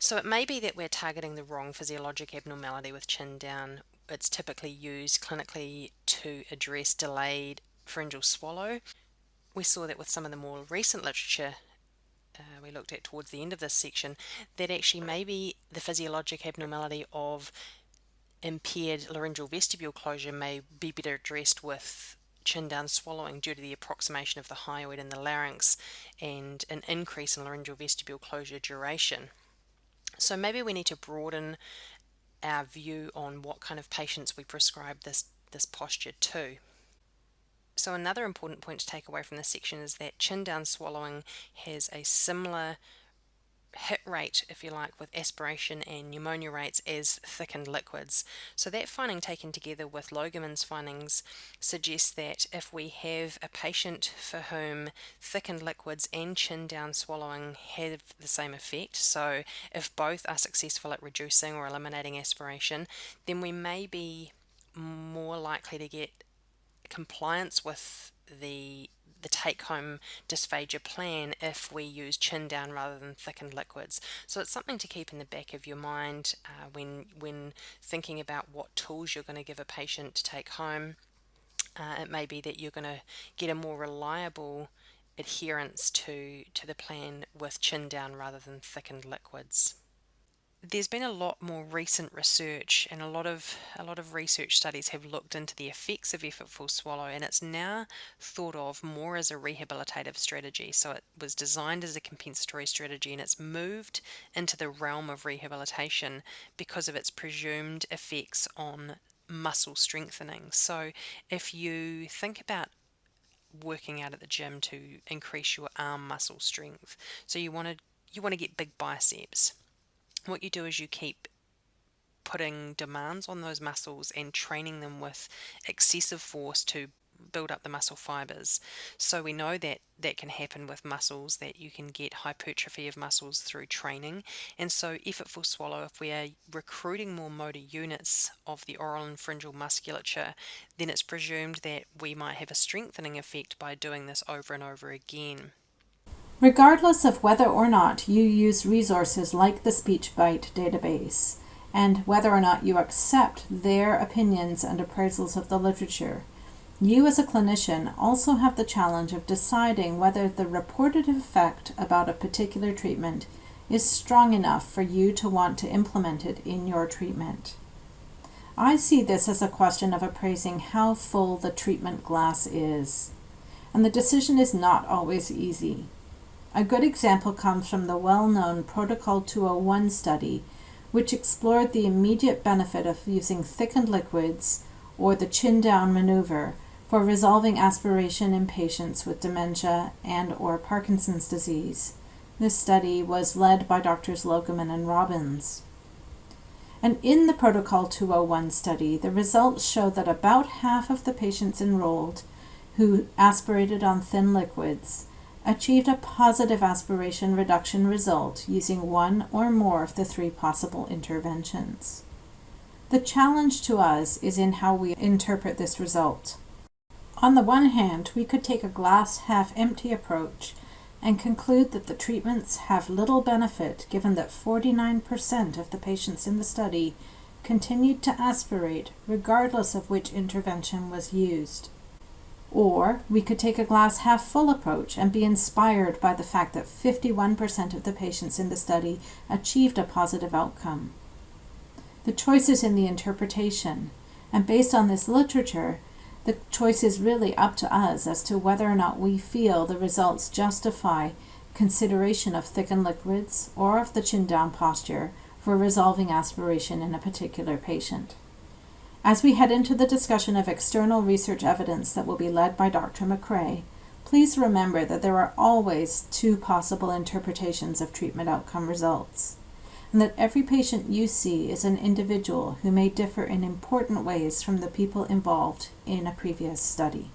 So it may be that we're targeting the wrong physiologic abnormality with chin down. It's typically used clinically to address delayed pharyngeal swallow. We saw that with some of the more recent literature we looked at towards the end of this section, that actually maybe the physiologic abnormality of impaired laryngeal vestibule closure may be better addressed with chin down swallowing due to the approximation of the hyoid and the larynx and an increase in laryngeal vestibule closure duration. So maybe we need to broaden our view on what kind of patients we prescribe this posture to. So another important point to take away from this section is that chin down swallowing has a similar hit rate, if you like, with aspiration and pneumonia rates as thickened liquids. So that finding taken together with Logeman's findings suggests that if we have a patient for whom thickened liquids and chin down swallowing have the same effect, so if both are successful at reducing or eliminating aspiration, then we may be more likely to get compliance with the take-home dysphagia plan if we use chin down rather than thickened liquids. So it's something to keep in the back of your mind when thinking about what tools you're going to give a patient to take home. It may be that you're going to get a more reliable adherence to the plan with chin down rather than thickened liquids. There's been a lot more recent research, and a lot of research studies have looked into the effects of Effortful Swallow, and it's now thought of more as a rehabilitative strategy. So it was designed as a compensatory strategy, and it's moved into the realm of rehabilitation because of its presumed effects on muscle strengthening. So if you think about working out at the gym to increase your arm muscle strength, so you want to get big biceps. What you do is you keep putting demands on those muscles and training them with excessive force to build up the muscle fibers. So we know that that can happen with muscles, that you can get hypertrophy of muscles through training. And so Effortful Swallow, if we are recruiting more motor units of the oral and pharyngeal musculature, then it's presumed that we might have a strengthening effect by doing this over and over again. Regardless of whether or not you use resources like the SpeechBite database, and whether or not you accept their opinions and appraisals of the literature, you as a clinician also have the challenge of deciding whether the reported effect about a particular treatment is strong enough for you to want to implement it in your treatment. I see this as a question of appraising how full the treatment glass is, and the decision is not always easy. A good example comes from the well-known Protocol 201 study, which explored the immediate benefit of using thickened liquids or the chin-down maneuver for resolving aspiration in patients with dementia and/or Parkinson's disease. This study was led by Drs. Logeman and Robbins. And in the Protocol 201 study, the results show that about half of the patients enrolled who aspirated on thin liquids achieved a positive aspiration reduction result using one or more of the three possible interventions. The challenge to us is in how we interpret this result. On the one hand, we could take a glass half empty approach and conclude that the treatments have little benefit given that 49% of the patients in the study continued to aspirate regardless of which intervention was used. Or we could take a glass half full approach and be inspired by the fact that 51% of the patients in the study achieved a positive outcome. The choice is in the interpretation, and based on this literature, the choice is really up to us as to whether or not we feel the results justify consideration of thickened liquids or of the chin down posture for resolving aspiration in a particular patient. As we head into the discussion of external research evidence that will be led by Dr. Macrae, please remember that there are always two possible interpretations of treatment outcome results, and that every patient you see is an individual who may differ in important ways from the people involved in a previous study.